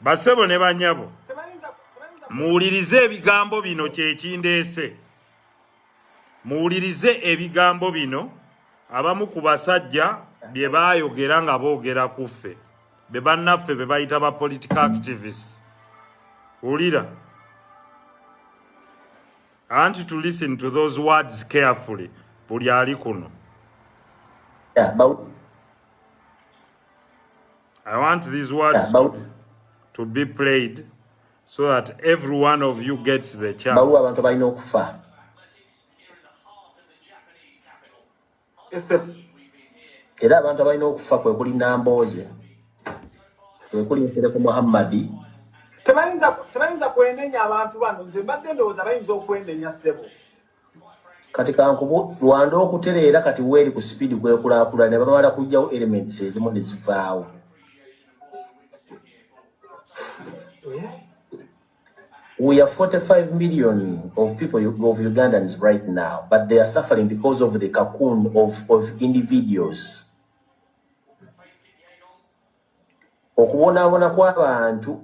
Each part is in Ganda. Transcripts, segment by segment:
Basebo ne banyabo muwulirize ebigambo bino kyekindeese. Muwulirize ebigambo bino abamu ku basajja bye baayogera nga boogera ku ffe be bannaffe be bayita ba political activists. Wulira. I want to listen to those words carefully. Buli ali kuno. I want these words to be played so that every one of you gets the chance. Era abantu abalina okufa kwe kuli Nambooze, kwe kuli NSEREKO Muhammadi. Tebayinza kwenenya abantu bano, nze mbadde ndowooza bayinza okwenenya ssebo. Kati kankubu Lwanda okutereera kati weeri ku speed kwekulaakulana ne bamala kujjawo elements ezimu ne zivaawo. We have 45 million of people of Ugandans right now, but they are suffering because of the cocoon of individuals. Okubonaabona kw'abantu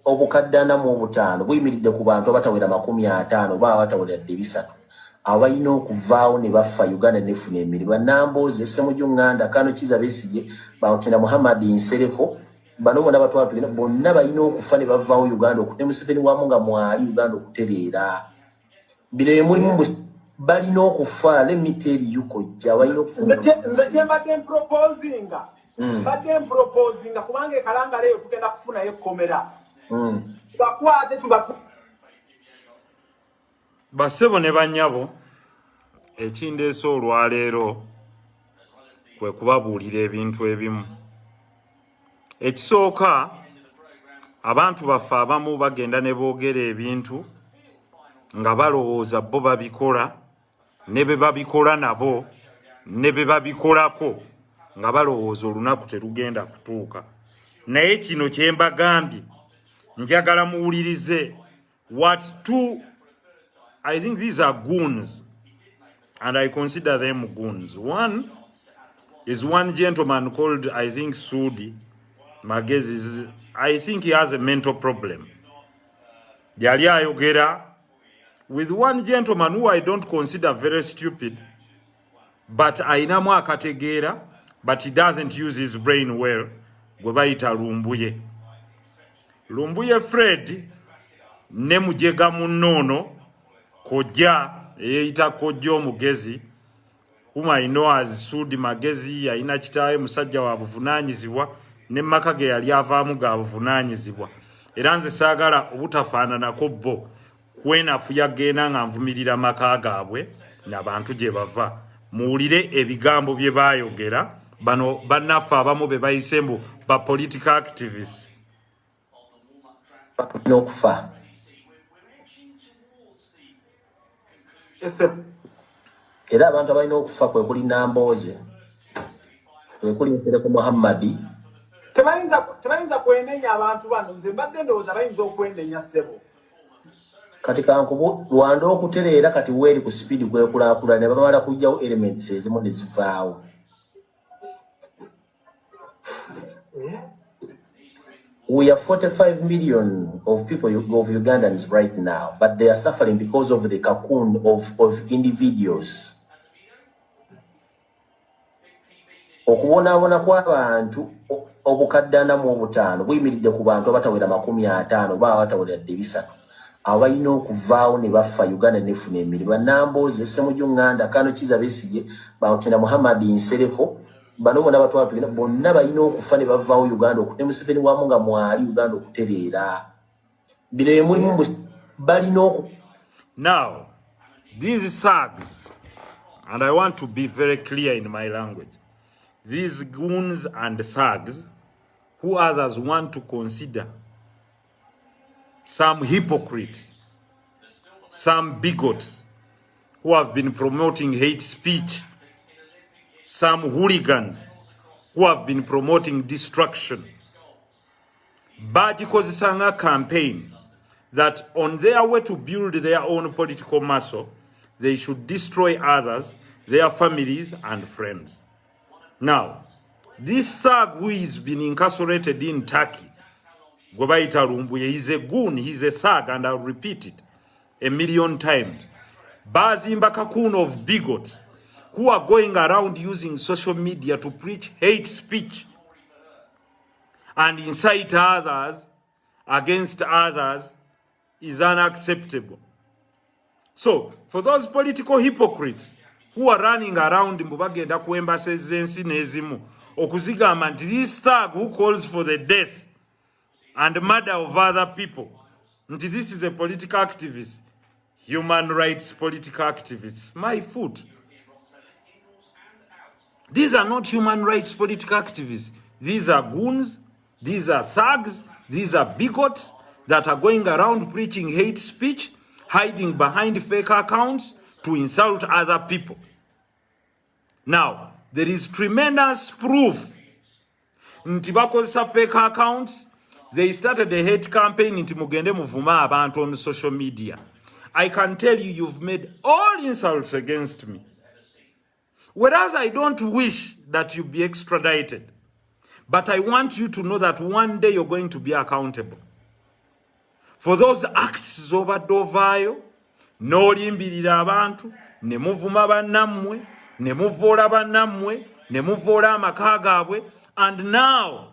obukaddana mu obutaano buyimiridde ku bantu abatawera 50 oba abatawera 300 abalina okuvaawo ne baffa Uganda nefuna emirimu. Nambooze, Ssemujju Nganda, Kano Kiza Besigye, Bankina Muhammad NSEREKO, bano bonna batwala bonna balina okufa ne bavaawo Uganda okute Museveni wamu nga mwali Uganda okutereera. Bino bye mulimu balina okufa. Let me tell you kojja balina okufuna. Nze mbadde mproposinga kubanga ekalanga leero tugenda kufunayo ekkomera. Bakwate tubatu. Basebo ne banyabo ekindeese olwaleero kwe kubabuulira ebintu ebimu. Ekisooka abantu baffe abamu bagenda ne boogera ebintu nga balowooza bo babikola ne be babikola nabo ne be babikolako nga balowooza olunaku terugenda kutuuka. Naye kino kye mbagambye njagala muwulirize what two, I think these are goons and I consider them goons. One is one gentleman called, I think, Sudi Magezi. I think he has a mental problem. Yali ayogera with one gentleman who I don't consider very stupid, but ainamu akategeera, but he doesn't use his brain well. Gwe bayita Lumbuye. Lumbuye Fred ne mujega munono kojja eyita kojja omugezi whom I know as Sudi Magezi ayina kitaawe musajja wa buvunaanyizibwa ne maka ge yali avaamu ga buvunaanyizibwa. Era nze saagala obutafaananako bo kwenafu yagenda nga nvumirira maka gaabwe n'abantu gye bava. Muwulire ebigambo bye baayogera bano bannaffe abamu be bayise mbu ba political activists. Okufa. Era abantu abalina okufa kwe kuli Nambooze, kwe kuli NSEREKO Muhammadi. Tebayinza kwenenya abantu bano, nze mbadde ndowooza bayinza okwenenya ssebo. Kati kankubu Lwanda okutereera kati weeri ku speed kwekulaakulana ne bamala kujjawo elements ezimu ne zivaawo. We have 45 million of people of Ugandans right now, but they are suffering because of the cocoon of individuals. Okubonaabona kw'abantu obukaddana mu obutaano buyimiridde ku bantu abatawera 50 oba abatawera 300 abalina okuvaawo ne baffa Uganda nefuna emirimu. Nambooze, Ssemujju Nganda, Kano Kiza Besigye, Bankina Muhammad NSEREKO, bano bonna batwala bonna balina okufa ne bavaawo Uganda okute Museveni wamu nga mwali Uganda okutereera. Bino bye mulimu balina oku. Now, these thugs, and I want to be very clear in my language, these goons and thugs who others want to consider some hypocrites, some bigots who have been promoting hate speech, some hooligans who have been promoting destruction. Bagikozesanga campaign that on their way to build their own political muscle, they should destroy others, their families and friends. Now, this thug who is been incarcerated in Turkey Gwebayita Lumbuye, he's a goon, he's a thug, and I'll repeat it a million times. Bazimba cocoon of bigots who are going around using social media to preach hate speech and incite others against others is unacceptable. So, for those political hypocrites who are running around mbagenda ku embassies zensi nezimu okuzigamba nti this thug who calls for the death and murder of other people, nti this is a political activist, human rights political activists, my foot. These are not human rights political activists. These are goons, these are thugs, these are bigots that are going around preaching hate speech, hiding behind fake accounts to insult other people. Now, there is tremendous proof. Nti bakozesa fake accounts. They started a hate campaign nti mugende muvuma abantu on social media. I can tell you, you've made all insults against me. Whereas I don't wish that you be extradited. But I want you to know that one day you're going to be accountable. For those acts z'obadde n'olimbirira abantu, ne muvuma bannammwe, ne muvoola bannammwe, ne muvoola amaka gaabwe, and now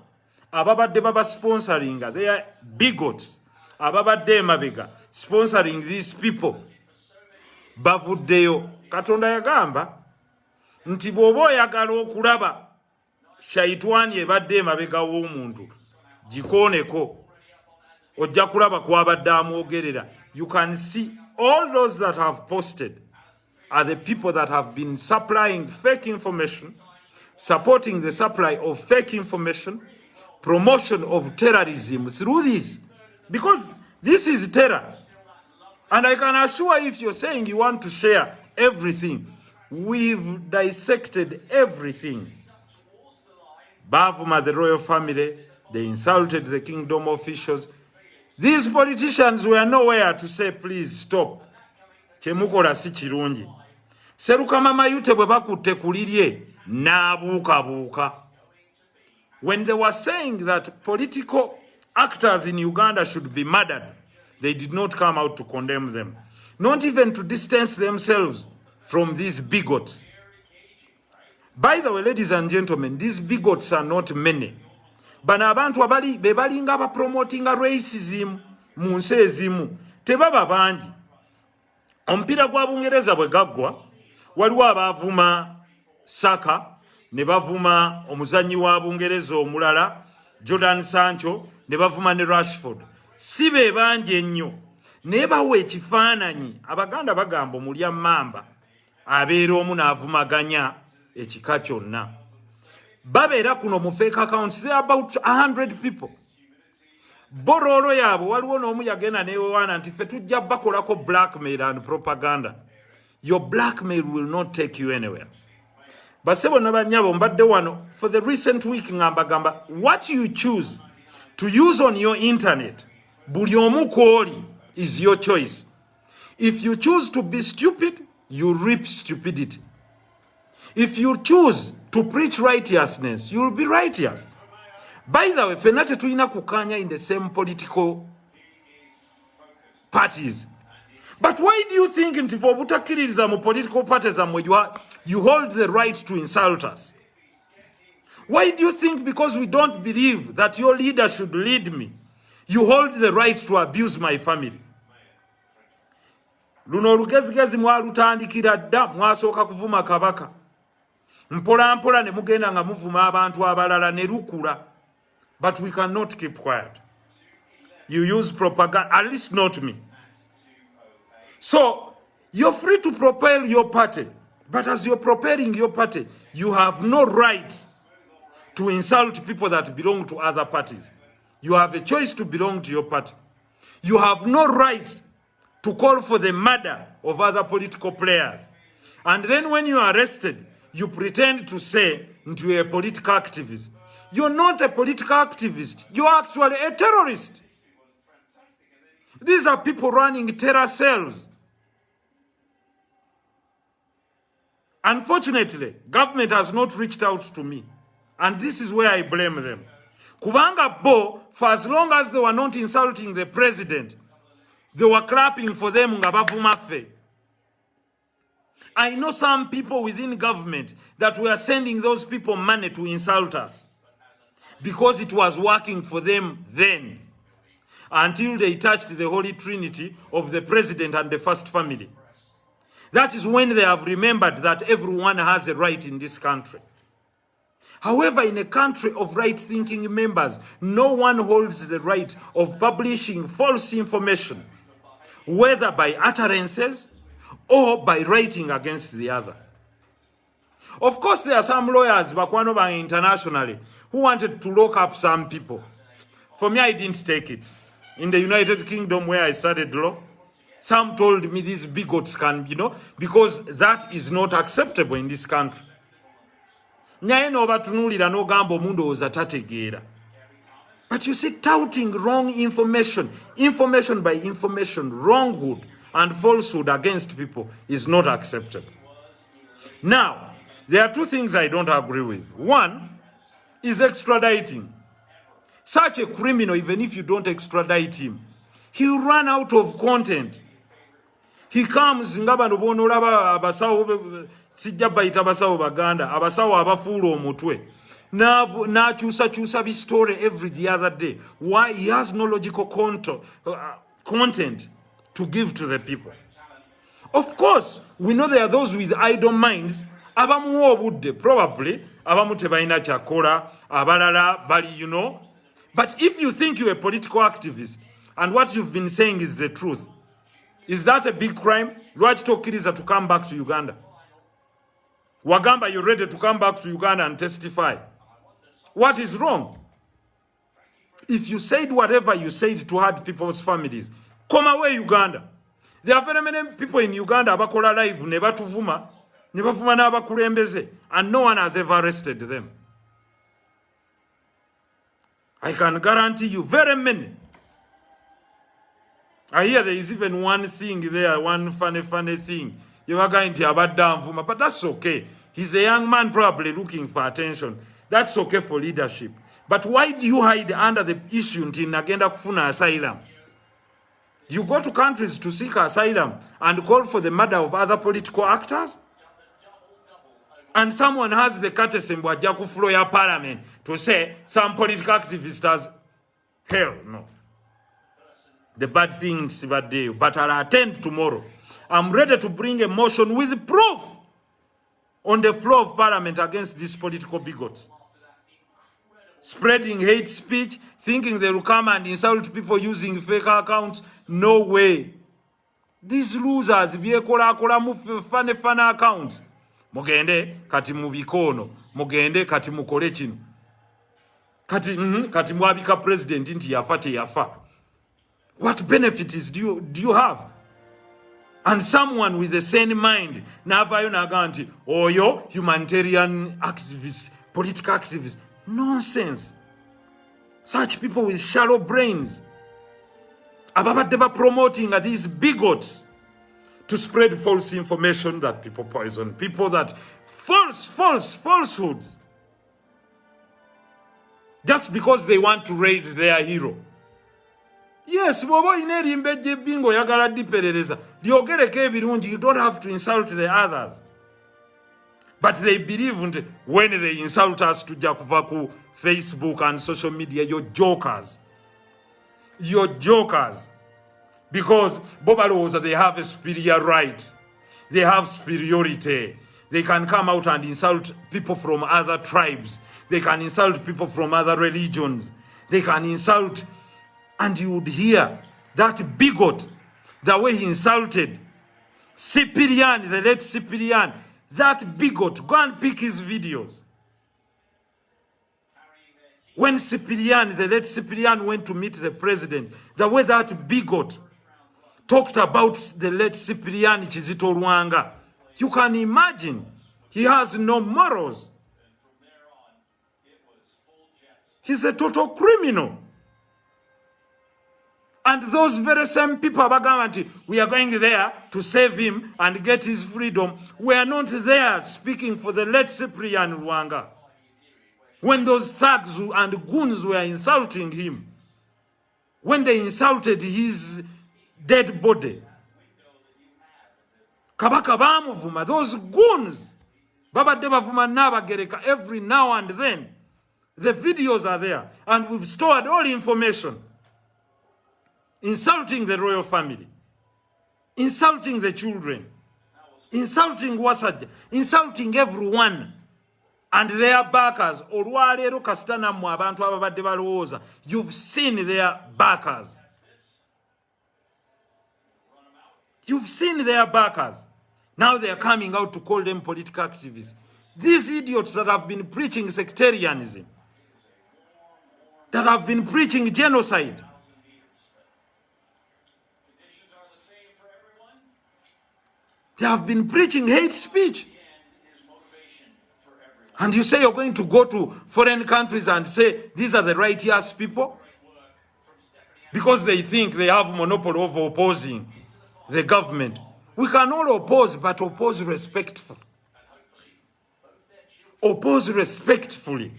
ababadde baba sponsoring, they are bigots. Ababadde emabega sponsoring these people. Bavuddeyo. Katonda yagamba nti bw'oba oyagala okulaba shaitwani ebadde emabega w'omuntu gikooneko ojja kulaba kwabadde amwogerera. You can see all those that have posted are the people that have been supplying fake information, supporting the supply of fake information, promotion of terrorism through this. Because this is terror. And I can assure you, if you're saying you want to share everything, we've dissected everything. Bavuma, the royal family, they insulted the kingdom officials. These politicians were nowhere to say, please stop. Chemukola si kirungi. Serukama mayute bwe bakutte kulirye n'abuukabuuka. When they were saying that political actors in Uganda should be murdered, they did not come out to condemn them. Not even to distance themselves from these bigots. By the way, ladies and gentlemen, these bigots are not many. Bano abantu bebalinga aba promoting racism mu nsi ezimu tebaba bangi. Omupiira gwa Bungereza bwe gaggwa, waliwo abaavuma Saka, ne bavuma omuzanyi wa Bungereza omulala Jordan Sancho, ne bavuma ne Rashford. Si be bangi ennyo, naye bawa ekifaananyi. Abaganda bagamba omulya mmamba abeera omu n'avumaganya ekika kyonna. Babeera kuno mu fake accounts, they are about 100 people. Bororo yaabo waliwo n'omu yagenda newewaana nti ffe tujja bakolako blackmail and propaganda. Your blackmail will not take you anywhere. Basebo n'abanyabo mbadde wano for the recent week ngambagamba, what you choose to use on your internet, buli omu kwoli, is your choice. If you choose to be stupid, you reap stupidity. If you choose to preach righteousness, you will be righteous. By the way, fenate tuina kukanya in the same political parties. But why do you think nti for butakiririza mu political parties you hold the right to insult us? Why do you think because we don't believe that your leader should lead me, you hold the right to abuse my family? Luno olugezigezi mwalutandikira dda, mwasooka kuvuma kabaka. Mpola mpola ne mugenda nga muvuma abantu abalala ne lukula. But we cannot keep quiet. You use propaganda, at least not me. So, you're free to propel your party. But as you're propelling your party, you have no right to insult people that belong to other parties. You have a choice to belong to your party. You have no right to call for the murder of other political players. And then when you are arrested, you pretend to say you're a political activist. You're not a political activist. You're actually a terrorist. These are people running terror cells. Unfortunately, government has not reached out to me. And this is where I blame them. Kubanga bo, for as long as they were not insulting the president, they were clapping for them nga bavumaffe. I know some people within government that were sending those people money to insult us because it was working for them then, until they touched the Holy Trinity of the president and the first family. That is when they have remembered that everyone has a right in this country. However, in a country of right-thinking members, no one holds the right of publishing false information, whether by utterances or by writing against the other. Of course, there are some lawyers internationally who wanted to lock up some people. For me, I didn't take it. In the United Kingdom, where I studied law, some told me these bigots can, because that is not acceptable in this country. But you see, touting wrong information, information by information, wronghood and falsehood against people is not acceptable. Now, there are two things I don't agree with. One is extraditing. Such a criminal, even if you don't extradite him, he'll run out of content. He comes ngabano bonolaba abasawo sijja bayita abasawo baganda abasawo abafuula omutwe na chusa bi story every the other day. Why? He has no logical content to give to the people. Of course, we know there are those with idle minds. Abamu obudde probably abamu tebalina kyakola abalala bali But if you think you're a political activist and what you've been saying is the truth, is that a big crime? Lwaki tokkiriza to come back to Uganda? Wagamba, you're ready to come back to Uganda and testify. What is wrong? If you said whatever you said to hurt people's families, come away Uganda. There are very many people in Uganda abakola live ne bavuma n'abakulembeze, and no one has ever arrested them. I can guarantee you very many. I hear there is even one thing there, one funny thing. You are going to abad down, but that's okay. He's a young man probably looking for attention. That's okay for leadership. But why do you hide under the issue in agenda kufuna asylum? You go to countries to seek asylum and call for the murder of other political actors? And someone has the courtesy to floor your parliament to say some political activists has hell no. The bad things bad day, but I'll attend tomorrow. I'm ready to bring a motion with proof on the floor of parliament against these political bigots. Spreading hate speech, thinking they will come and insult people using fake accounts. No way. These losers, fane accounts. Mugende kati mubikono, mugende kati mukole kino. Kati mwabika president inti yafa. What benefits do you have? And someone with the sane mind, navayo naganti, oyo humanitarian activists, political activists. Nonsense. Such people with shallow brains. Ababadeba promoting these bigots to spread false information that people poison, people that falsehoods. Just because they want to raise their hero. Yes, bobo inerimbe bingo yagala diperereza. Diogereke ebirungi, you don't have to insult the others. But they believe when they insult us to Jakuvaku, Facebook and social media, you're jokers. You're jokers. Because Bobalos, they have a superior right. They have superiority. They can come out and insult people from other tribes. They can insult people from other religions. They can insult, and you would hear that bigot, the way he insulted Cyprian, the late Cyprian, that bigot. Go and pick his videos. When Cyprian, the late Cyprian, went to meet the president, the way that bigot talked about the late Cyprian Kizito Lwanga, you can imagine he has no morals. He's a total criminal. And those very same people, we are going there to save him and get his freedom. We are not there speaking for the late Cyprian Lwanga. When those thugs and goons were insulting him, when they insulted his dead body, Kabaka bamuvuma, those goons, babadde bavuma Nabagereka every now and then. The videos are there, and we've stored all information. Insulting the royal family, insulting the children, insulting Wasajja, insulting everyone and their backers. Olwaleero kasitana mu abantu ababadde balowooza. You've seen their backers. You've seen their backers. Now they are coming out to call them political activists. These idiots that have been preaching sectarianism, that have been preaching genocide. They have been preaching hate speech. And you say you're going to go to foreign countries and say these are the righteous people? Because they think they have monopoly over opposing the government. We can all oppose, but oppose respectfully. Oppose respectfully.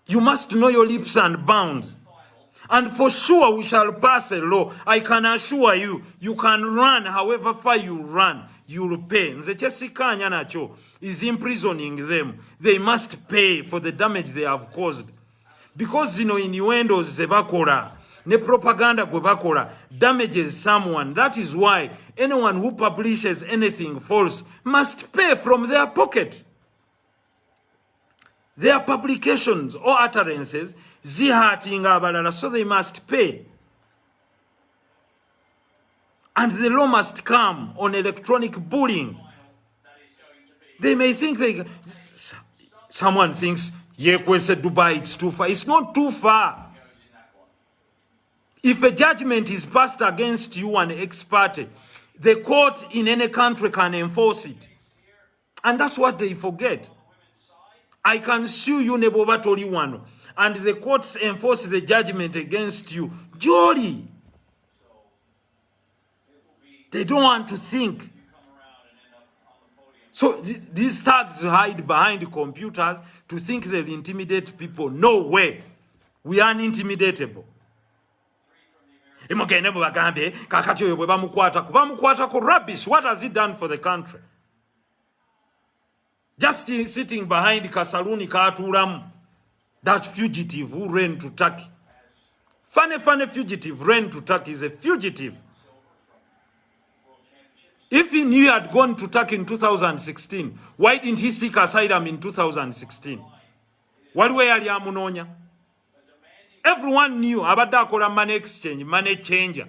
You must know your lips and bounds. And for sure we shall pass a law. I can assure you, you can run however far you run. You'll pay. Nze kyesikanya nakyo is imprisoning them. They must pay for the damage they have caused. Because zino innuendos ze bakola, ne propaganda gwe bakola, damages someone. That is why anyone who publishes anything false must pay from their pocket. Their publications or utterances zihatinga abalala, so they must pay. And the law must come on electronic bullying. They may think someone thinks, Yekwese Dubai, it's too far. It's not too far. If a judgment is passed against you and ex parte, the court in any country can enforce it. And that's what they forget. I can sue you neboba tori wano, and the courts enforce the judgment against you. Jolly. They don't want to think. So these thugs hide behind computers to think they'll intimidate people. No way. We are unintimidatable. Rubbish. What has he done for the country? Just sitting behind Kasaruni Katuram, that fugitive who ran to Turkey. Funny fugitive ran to Turkey is a fugitive. If he knew he had gone to Turkey in 2016, why didn't he seek asylum in 2016? What way are you amunonya? Everyone knew abadde akola money exchange, money changer.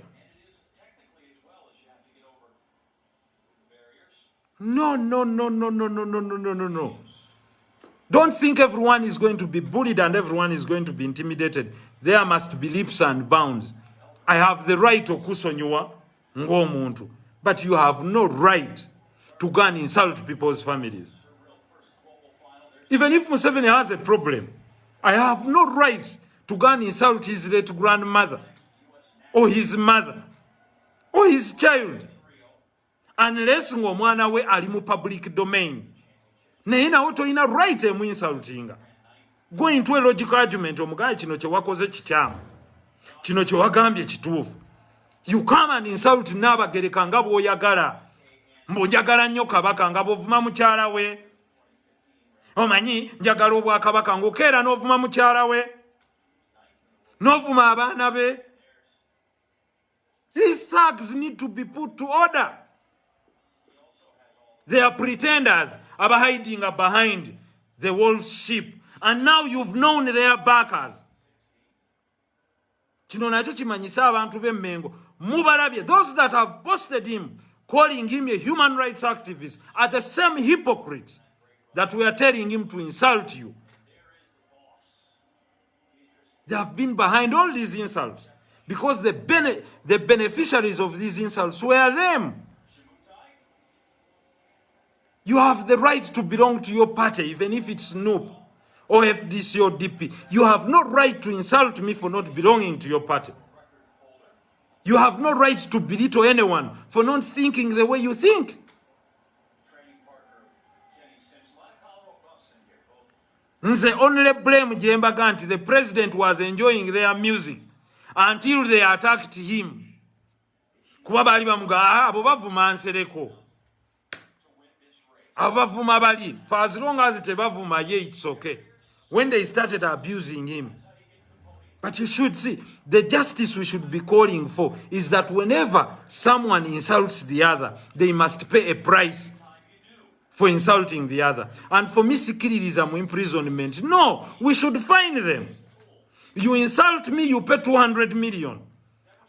No. Don't think everyone is going to be bullied and everyone is going to be intimidated. There must be leaps and bounds. I have the right to kusonyiwa ng'omuntu, but you have no right to go and insult people's families. Even if Museveni has a problem, I have no right to go and insult his late grandmother, or his mother, or his child, unless ng'omwana we ali mu public domain. Naye nawe toyina right emu insultinga. Go into a logical argument, omugaye kino kye wakoze kikyamu, kino kye wagambye kituufu. You come and insult Nabagereka nga bw'oyagala. Mb'onjagala nnyo Kabaka nga bw'ovuma mukyala we. Omanyi njagala obwakabaka ng'okeera n'ovuma mukyala we. N'ovuma abaana be. These thugs need to be put to order. They are pretenders, are hiding behind the wolf's sheep. And now you've known their backers. Kino nakyo kimanyisa abantu b'Emmengo. Mubarabye, those that have posted him, calling him a human rights activist, are the same hypocrites that we are telling him to insult you. They have been behind all these insults because the beneficiaries of these insults were them. You have the right to belong to your party, even if it's NUP or FDC or DP. You have no right to insult me for not belonging to your party. You have no right to belittle anyone for not thinking the way you think. Nze only blame Jembaga nti the president was enjoying their music until they attacked him. Kuba bali bamuga abo bavuma NSEREKO. Abo bavuma bali. For as long as tebavuma ye, it's okay. When they started abusing him. But you should see, the justice we should be calling for is that whenever someone insults the other, they must pay a price for insulting the other. And for miscreantism, imprisonment, no, we should find them. You insult me, you pay 200 million.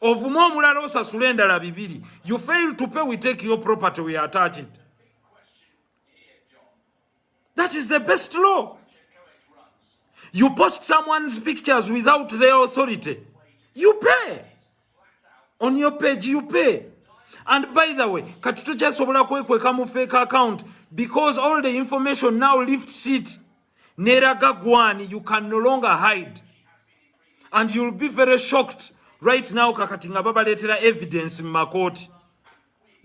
Of Momularosa surrender la bibiri. You fail to pay, we take your property, we attach it. That is the best law. You post someone's pictures without their authority. You pay. On your page, you pay. And by the way, Katituja Sobla Kwekwe kamu fake account, because all the information now lifts it. Neraga Gwani, you can no longer hide. And you'll be very shocked right now, Kakatinga Baba letera evidence in Makoti.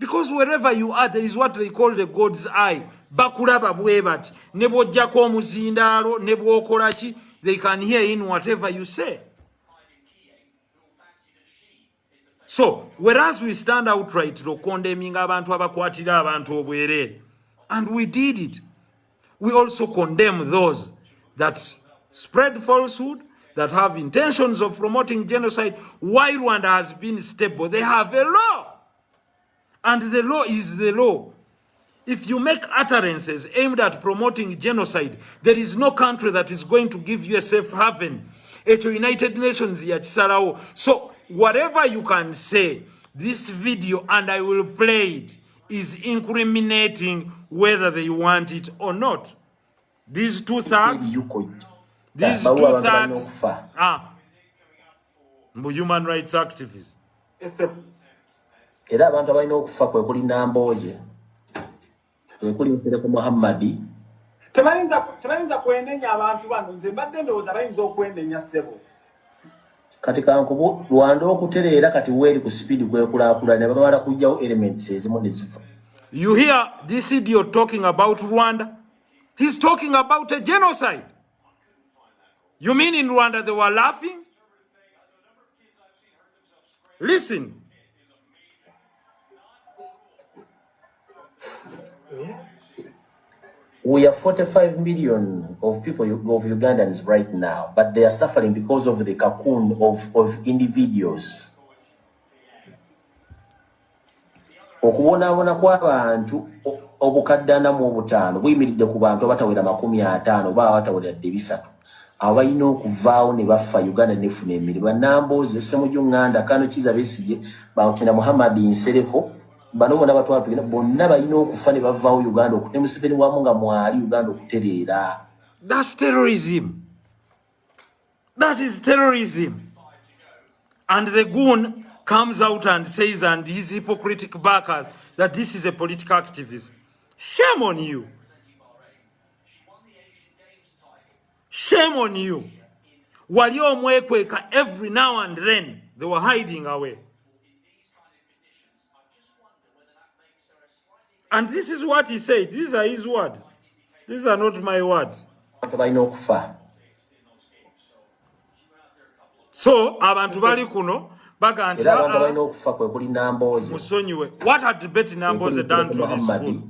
Because wherever you are, there is what they call the God's eye. Bakuraba bwebati. Nebo jako muzindaro, nebo okolachi. They can hear in whatever you say. So, whereas we stand outright to condemning abantu abakwatira abantu obwerere, and we did it, we also condemn those that spread falsehood, that have intentions of promoting genocide. While Rwanda has been stable, they have a law. And the law is the law. If you make utterances aimed at promoting genocide, there is no country that is going to give you a safe haven. It's United Nations ya Chisarao. So whatever you can say, this video, and I will play it, is incriminating whether they want it or not. These two thugs, human rights activists. Era abantu abalina okufa kwe kuli Nambooze, kwe kuli NSEREKO Muhammadi. Tebayinza kwenenya abantu bano, nze mbadde ndowooza bayinza okwenenya ssebo. Kati kankubu Rwanda okutereera kati weeri ku speed kwekulaakulanya ne bamala kujjawo elements ezimu ne zifa. You hear this idiot talking about Rwanda? He's talking about a genocide. You mean in Rwanda they were laughing? Listen. We are 45 million of people of Ugandans right now, but they are suffering because of the cocoon of individuals. Okubonaabona kw'abantu obukaddana mu obutaano buyimiridde ku bantu abatawera 50 oba abatawera 300 abalina okuvaawo ne bafa Uganda nefuna emirimu. Bannambooze, Ssemujju Nganda, Kano Kiza Besigye, Bamutina Muhammad NSEREKO, bano bonna batwala bonna balina okufa ne bavaawo Uganda okute Museveni wamu nga mwali Uganda okutereera. That's terrorism. That is terrorism. And the goon comes out and says, and his hypocritical backers, that this is a political activist. Shame on you. Shame on you. Walio Mwekweka, every now and then, they were hiding away. And this is what he said. These are his words. These are not my words. So, abantu bali kuno, baga nti musonyiwe. What had Betty Nambooze done to this school?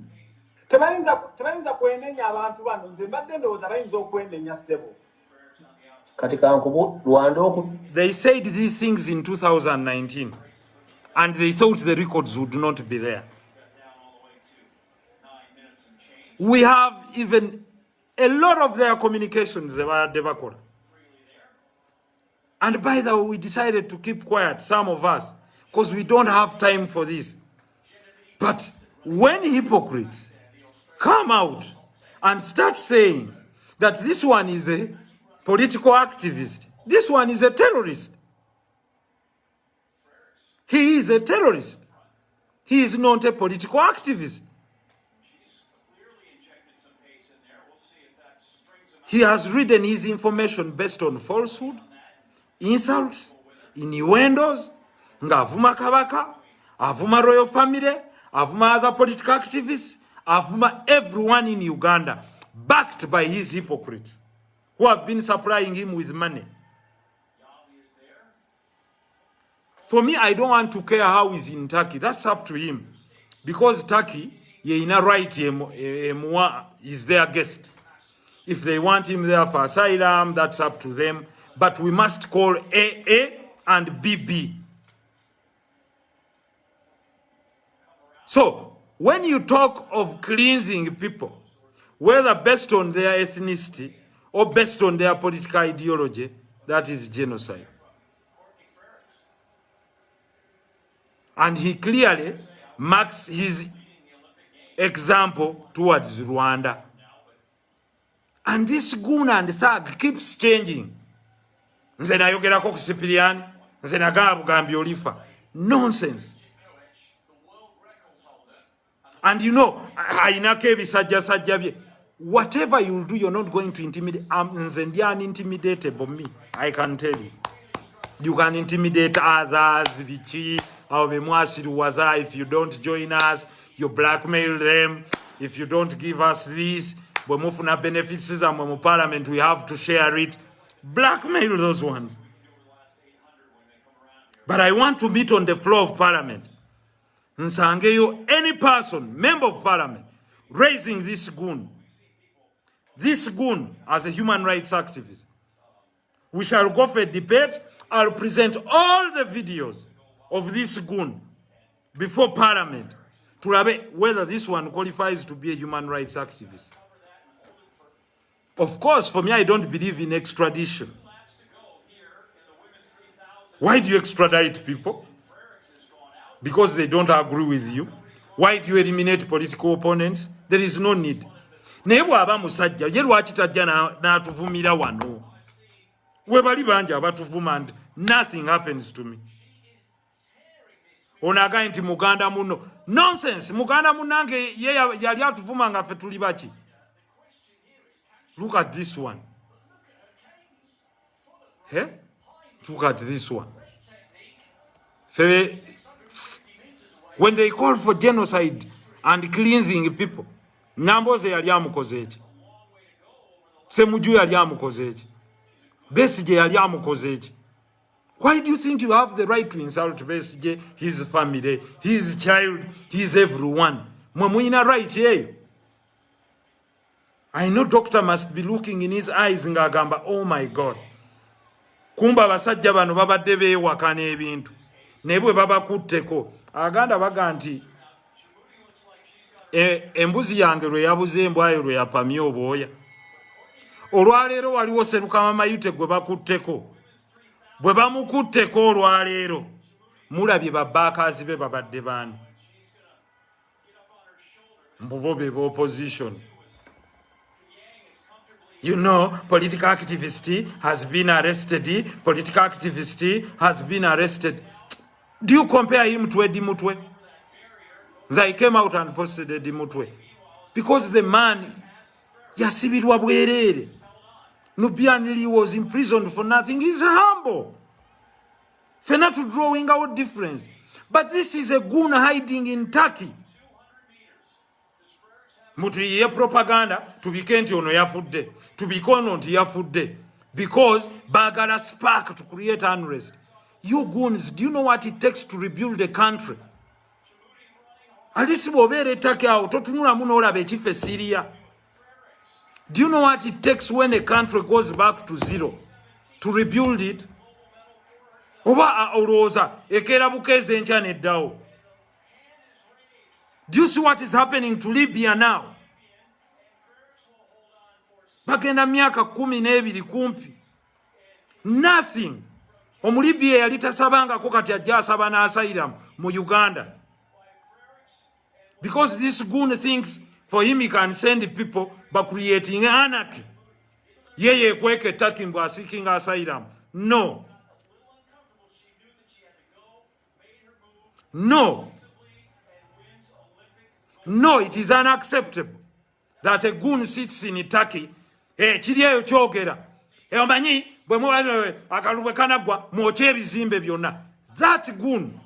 Tebayinza kwenenya abantu bano, nze mbadde ndowooza bayinza okwenenya ssebo. They said these things in 2019, and they thought the records would not be there. We have even a lot of their communications. And by the way, we decided to keep quiet, some of us, because we don't have time for this. But when hypocrites come out and start saying that this one is a political activist, this one is a terrorist. He is a terrorist. He is not a political activist. He has written his information based on falsehood, insults, innuendos, nga avuma Kabaka, avuma royal family, avuma other political activists, avuma everyone in Uganda, backed by his hypocrites. who have been supplying him with money. For me, I don't want to care how he's in Turkey. That's up to him. Because Turkey, is their guest. If they want him there for asylum, that's up to them. But we must call AA and BB. So, when you talk of cleansing people, whether based on their ethnicity or based on their political ideology, that is genocide. And he clearly marks his example towards Rwanda. And this goon and thug keeps changing. Nze nayogerako ku Cyprian, nze nagamba Bugambi Olifa. Nonsense. And you know, whatever you will do, you're not going to intimidate. Nze ndi unintimidatable me. I can tell you. You can intimidate others. If you don't join us, you blackmail them. If you don't give us this, when we have benefits in parliament, we have to share it. Blackmail those ones. But I want to meet on the floor of parliament. Nsangeyo, any person, member of parliament, raising this goon as a human rights activist. We shall go for a debate. I'll present all the videos of this goon before parliament to whether this one qualifies to be a human rights activist. Of course, for me, I don't believe in extradition. Why do you extradite people? Because they don't agree with you. Why do you eliminate political opponents? There is no need. Nebo aba musajja ye lwaki tajja n'atuvumira wano. We bali banja abatuvuma and nothing happens to me. Onaga nti muganda muno. Nonsense. Muganda munange ye yali atuvuma nga ffe tuli baki. Look at this one. Hey? Look at this one. When they call for genocide and cleansing people, Namboze yali amukoze eki. Semuju yali amukoze eki. Besigye yali amukoze eki. Why do you think you have the right to insult Besigye, his family, his child, his everyone? Mwamuina right here. I know doctor must be looking in his eyes ngagamba, oh my God. Kumba basajja bano babadde beewakana ebintu. Nebwe babakutteko. Aganda baganti embuzi yange lwe yabuze embwayo lwe yapamye obwoya. Olwaleero waliwo Seruka Mamayute gwe bakutteko. Bwe bamukutteko olwaleero mulabye babbaakazi be babadde bani. Mbubo be opposition. You know, political activist has been arrested. Political activist has been arrested. Do you compare him to Eddie Mutwe? Zai came out and posted Eddie Mutwe. Because the man, yasibirwa bwerere. Nubianili was imprisoned for nothing. He's humble. Fena to drawing out difference. But this is a goon hiding in Turkey. Mutu ye propaganda to be kenti ono yafudde. To be kono nti yafudde. Because bagala spark to create unrest. You goons, do you know what it takes to rebuild a country? Alisi bobere Turkey awo totunula muno olaba ekife Syria. Do you know what it takes when a country goes back to zero to rebuild it? Oba olowooza ekera bukeeze enkya neddawo. Do you see what is happening to Libya now? Bagenda myaka 12 kumpi. Nothing. Omulibya yali tasabangako kati ajja asaba n'asayira mu Uganda. Because this goon thinks for him he can send people by creating anarchy. Yeye kweke Turkey mbwa seeking asylum. No. No. No, it is unacceptable that a goon sits in Turkey. Kiri eyo kyogera. Omanyi bwe mubaze akalubwe kanagwa mwoche ebizimbe byonna. That goon.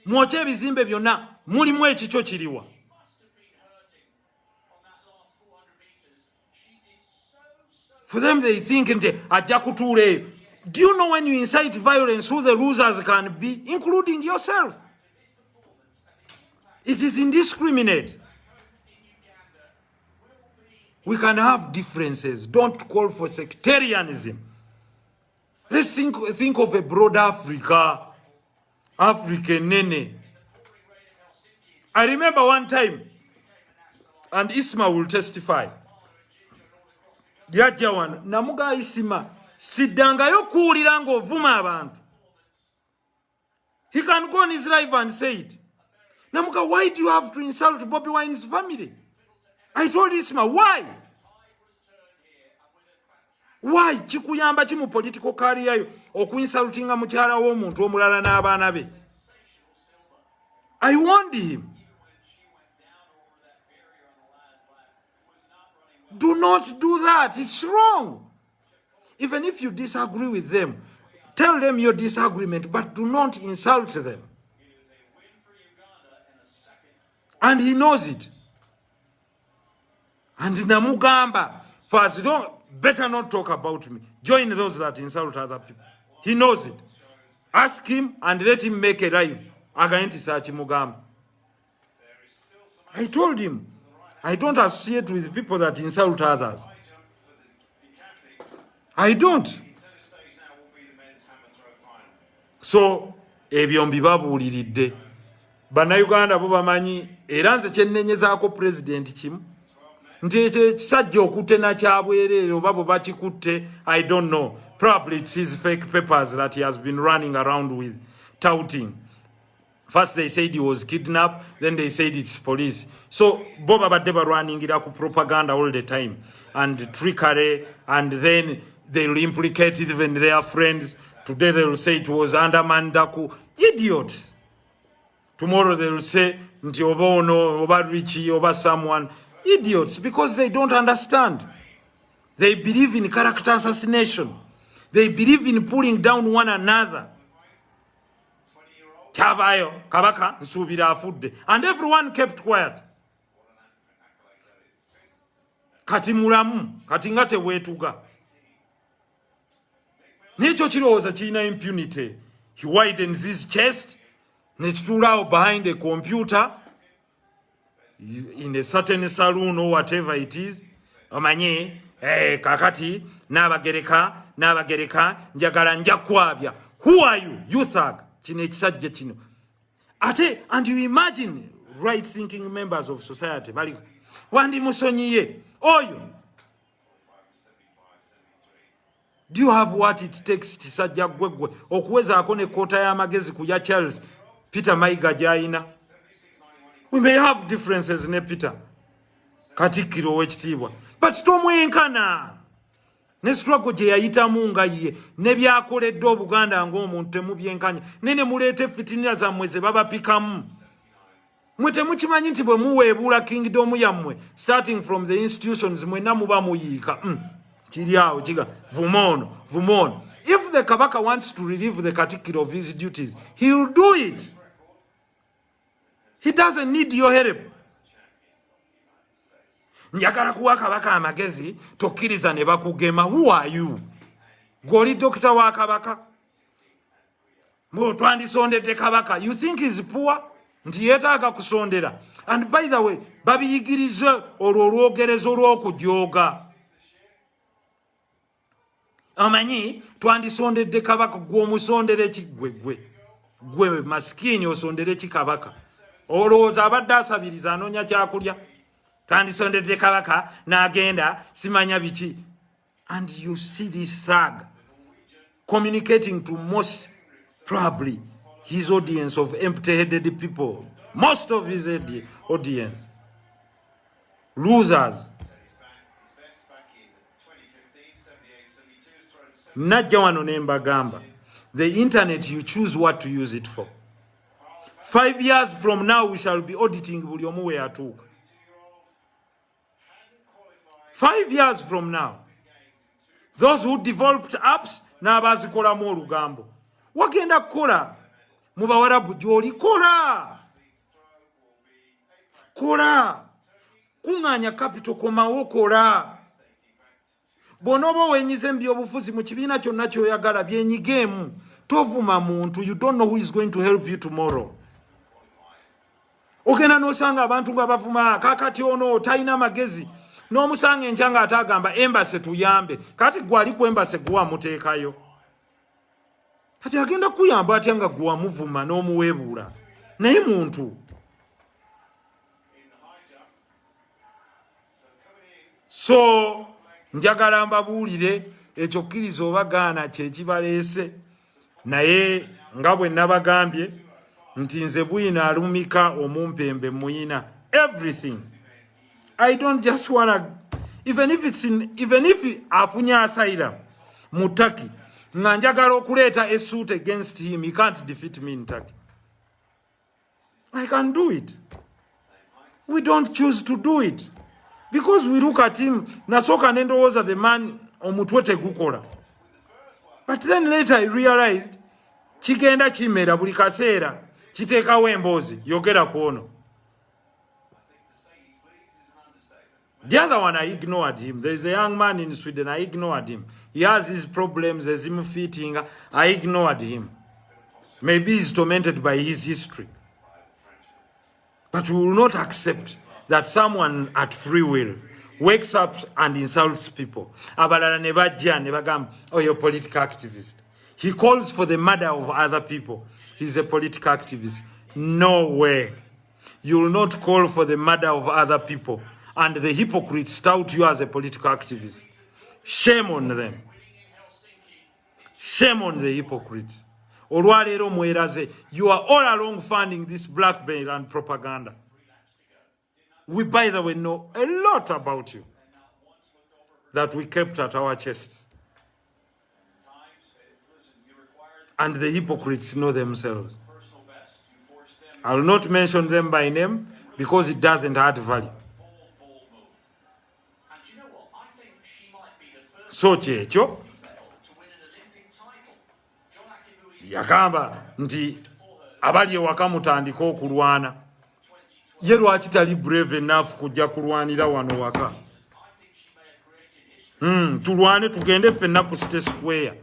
Mwoche ebizimbe byonna mulimu ekikyo kiriwa. For them, they think, do you know when you incite violence, who the losers can be, including yourself? It is indiscriminate. We can have differences. Don't call for sectarianism. Let's think of a broad Africa. African nene. I remember one time, and Isma will testify. Yajawan, namuga Isma, sidanga yo kuulirango vuma abantu. He can go on his life and say it. Namuga, why do you have to insult Bobby Wine's family? I told Isma, why? Why? Chikuyamba chimu political career yo, okuinsultinga mukyala w'omuntu omulala n'abaana be. I warned him. Do not do that. It's wrong. Even if you disagree with them, tell them your disagreement, but do not insult them. And he knows it. And namugamba, first, better not talk about me. Join those that insult other people. He knows it. Ask him and let him make a live. Against such mugamba. I told him, I don't associate with people that insult others. I don't. So, ebyombi babuuliridde. Bannayuganda bo bamanyi era nze kyenenyezaako president kimu. Nti ekyo kisajja okutte na kyabwereere oba bo bakikutte, I don't know. Probably it's his fake papers that he has been running around with, touting. First they said he was kidnapped, then they said it's police. So Boba Badeba running it up propaganda all the time and trickery, and then they'll implicate even their friends. Today they will say it was under Mandaku. Idiots. Tomorrow they will say nti oba ono, oba Richie, oba someone. Idiots, because they don't understand. They believe in character assassination. They believe in pulling down one another. Kabaka nsubira afudde, and everyone kept quiet. Kati mulamu, kati nga teweetuga. N'ekyo kirowooza kirina impunity. He widens his chest, nekituulaawo behind a computer in a certain saloon or whatever it is. Omanye, kakati n'abagereka njagala nja kwabya. Who are you? You thug. Ate, and you imagine right-thinking members of society. Wandi musonyiye. Oyo. Do you have what it takes kisajja gwegwe okuweza akone kota ya magezi kuya Charles Peter Maiga jaina? We may have differences ne Peter Katikiro wekitibwa, but tomwenkana. Ne struggle je yayitamu nga ye ne byakoledde Obuganda ng'omuntu temubyenkanya nene muleete fitinira zammwe ze babapikamu. Mwe temukimanyi nti bwe muweebula kingdom yammwe starting from the institutions mwenna muba muyiika. Kiri awo kiga vumono. If the Kabaka wants to relieve the Katikiro of his duties, he will do it. He doesn't need your help. Njagala kuwa Kabaka amagezi tokkiriza ne bakugema. Who are you? Goli doctor wa Kabaka. Mbo twandisondedde Kabaka. You think he's poor? Nti yeetaaga kusondera. And by the way, babiyigirize olwo olwogerezo olw'okujooga. Amanyi twandisondedde Kabaka gw'omusondere kigwegwe. Gwe maskini osondere ki Kabaka. Olowooza abadde asabiriza anoonya kyakulya. Twandisondedde Kabaka n'agenda simanya biki. And you see this thug communicating to most probably his audience of empty-headed people. Most of his audience. Losers. Najja wano ne mbagamba. The internet, you choose what to use it for. 5 years from now, we shall be auditing buli omu we atuuka. 5 years from now, those who developed apps n'abazikolamu olugambo. Wagenda kukola mu Bawarabu gy'oli kola. Kuŋŋaanya capital komawo kola. Bonobo wenyize mbyobufuzi mu kibiina kyonna kyoyagala byenyigemu. Tovuma muntu, you don't know who is going to help you tomorrow. Ogenda n'osanga abantu nga bavuma kakati ono talina magezi. N'omusanga enkya nga atagamba embassy tuyambe. Kati gwali ku embassy guwa muteekayo. Kati agenda kuyamba atya nga guwa muvuma n'omuweebuula. Naye muntu. So njagala mbabuulire ekyo kkiriza obagaana kye kibaleese. Naye nga bwe nabagambye nti nze bwina alumika omumpembe muyina everything. I don't just wanna even if afunya asylum mu Turkey nga njagala okuleeta a suit against him, he can't defeat me in Turkey. I can do it. We don't choose to do it because we look at him nasoka nendowooza the man omutwe tegukola. But then later I realized kigenda kimera buli kaseera kiteekawo emboozi yogera kwono. The other one, I ignored him. There's a young man in Sweden, I ignored him. He has his problems, there's him fitting, I ignored him. Maybe he's tormented by his history. But we will not accept that someone at free will wakes up and insults people. Abalala ne bajja ne bagamba, oh, you're a political activist. He calls for the murder of other people. He's a political activist. No way. You will not call for the murder of other people. And the hypocrites tout you as a political activist. Shame on them. Shame on the hypocrites. Olwaleero mweraze. You are all along funding this blackmail and propaganda. We, by the way, know a lot about you that we kept at our chests. And the hypocrites know themselves. I will not mention them by name because it doesn't add value. So kyekyo yakamba nti abali ewaka mutandika okulwana. Ye lwaki tali brave enough kujja kulwanira wano waka? Tulwane tugende ffenna ku State Square.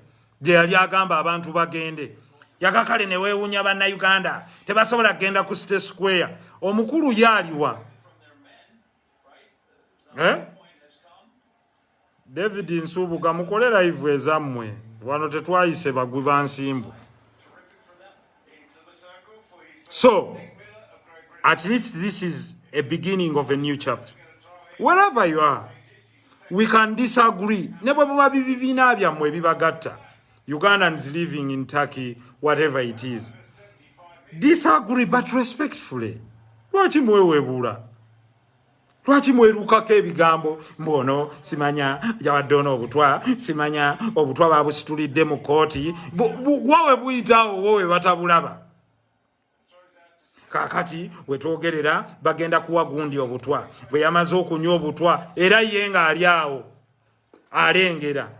Gye yali agamba abantu bagende. Yakakale ne weewuunya bannayuganda tebasobola kgenda ku State Square. Omukulu yaaliwa. David Nsubuga mukole live ezammwe. Wano tetwayise bagwi ba nsimbu. So, at least this is a beginning of a new chapter. Wherever you are, we can disagree. Ne bwe buba bibiina byammwe ebibagatta. Ugandans living in Turkey, whatever it is. Disagree, but respectfully. Lwaki mweweebuula? Lwaki mwerukako ebigambo mbono simanya yawadde ono obutwa simanya obutwa babusitulidde mu kooti gwawe buyitawo wowe batabulaba kakati wetwogerera bagenda kuwa gundi obutwa bwe yamaze okunywa obutwa era ye nga ali awo alengera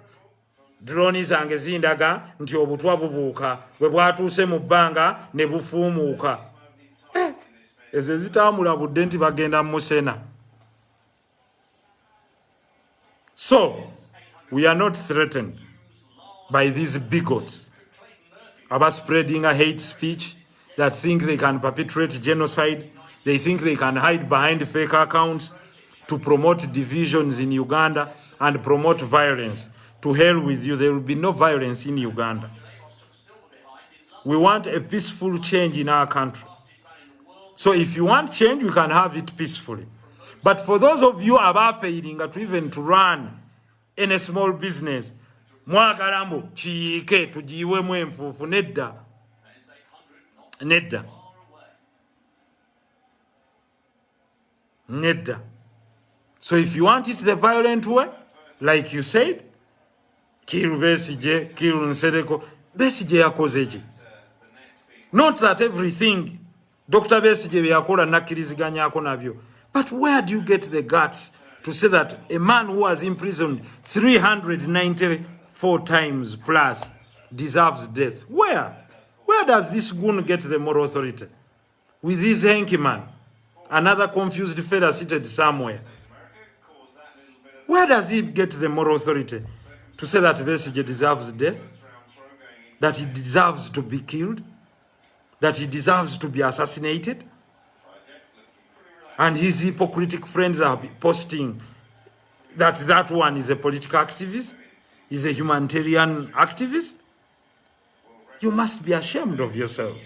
droni zange zindaga nti obutwa bubuuka bwe bwatuuse mu bbanga ne bufuumuuka ezo zitambulabudde nti bagenda musena. So, we are not threatened by these bigots about spreading a hate speech that think they can perpetrate genocide. They think they can hide behind fake accounts to promote divisions in Uganda and promote violence. To hell with you, there will be no violence in Uganda. We want a peaceful change in our country. So if you want change, we can have it peacefully. But for those of you about failing to even to run in a small business, mwagalambo kiike tujiwemu enfuufu nedda. Nedda. Nedda. So if you want it the violent way, like you said, kill Besigye, kill NSEREKO, Besigye yakoze ki? Not that everything Dr. Besigye yakola nakkiriziganyako nabyo. But where do you get the guts to say that a man who was imprisoned 394 times plus deserves death? Where? Where does this goon get the moral authority? With this hanky man, another confused fella seated somewhere. Where does he get the moral authority to say that Besigye deserves death? That he deserves to be killed? That he deserves to be assassinated? And his hypocritical friends are posting that one is a political activist, is a humanitarian activist? You must be ashamed of yourself.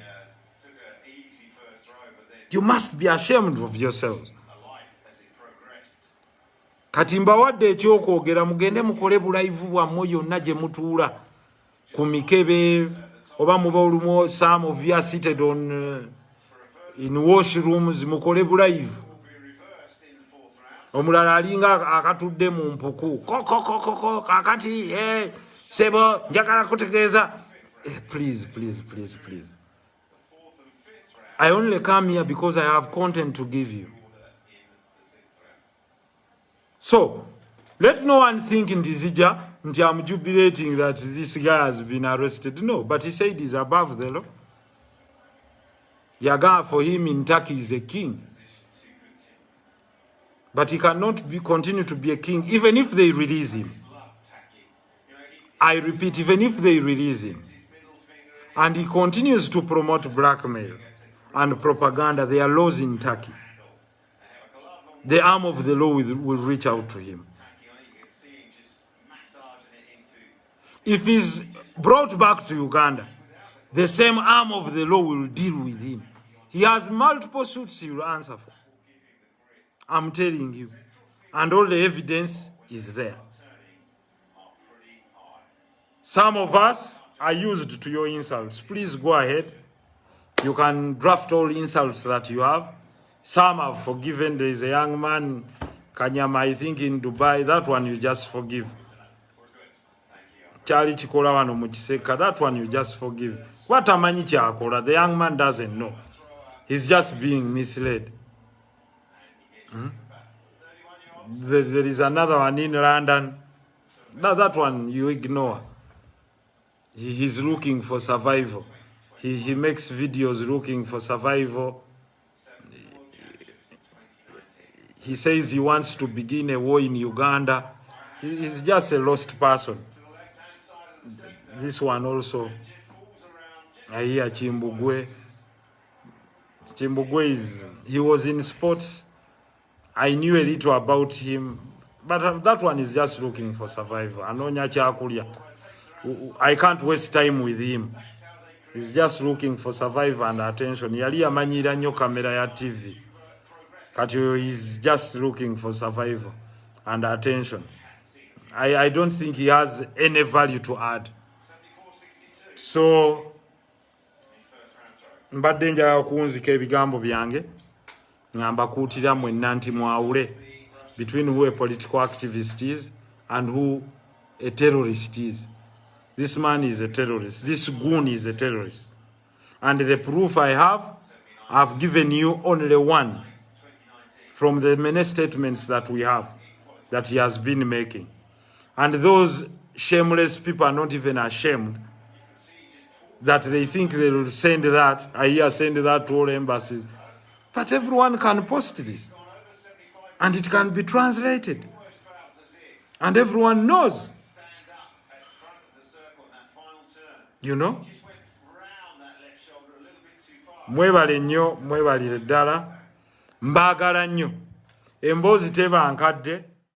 You must be ashamed of yourselves. Kati mbawadde ekyokwogera mugende mukole bulaivu bwammwe yonna gye mutuula ku mikebe oba muba olumu some of you are seated on in washrooms mukole bulaivu. Omulala alinga akatudde mu mpuku kokokokoko kakati sebo njagala kutegeeza. Please. I only come here because I have content to give you. So, let no one think in Dizija, I'm jubilating that this guy has been arrested. No, but he said he's above the law. Yaga for him in Turkey is a king. But he cannot continue to be a king even if they release him. I repeat, even if they release him. And he continues to promote blackmail and propaganda. There are laws in Turkey. The arm of the law will reach out to him. If he's brought back to Uganda, the same arm of the law will deal with him. He has multiple suits he will answer for. I'm telling you. And all the evidence is there. Some of us are used to your insults. Please go ahead. You can draft all insults that you have. Some have forgiven. There is a young man, Kanyama, I think in Dubai. That one you just forgive. Charlie Chikola wano Muchiseka. That one you just forgive. What amanyi kyakola? The young man doesn't know. He's just being misled. There is another one in London. That one you ignore. He's looking for survival. He makes videos looking for survival. He says he wants to begin a war in Uganda. He's just a lost person. This one also. I hear Chimbugwe. Chimbugwe he was in sports. I knew a little about him. But that one is just looking for survival. I can't waste time with him. He's just looking for survival and attention. Yali amanyira nnyo kamera ya TV. Kati he's just looking for survival and attention. I don't think he has any value to add. So, mbadde njagala kunzika ebigambo byange ngamba kuutira mwenna nti mwawule between who a political activist is and who a terrorist is. This man is a terrorist. This goon is a terrorist. And the proof I have, I've given you only one from the many statements that we have that he has been making. And those shameless people are not even ashamed that they think they will send that. I hear send that to all embassies. But everyone can post this. And it can be translated. And everyone knows. You know? Mwebale nnyo, mwebalire ddala. Mbaagala nnyo. Emboozi teba nkadde.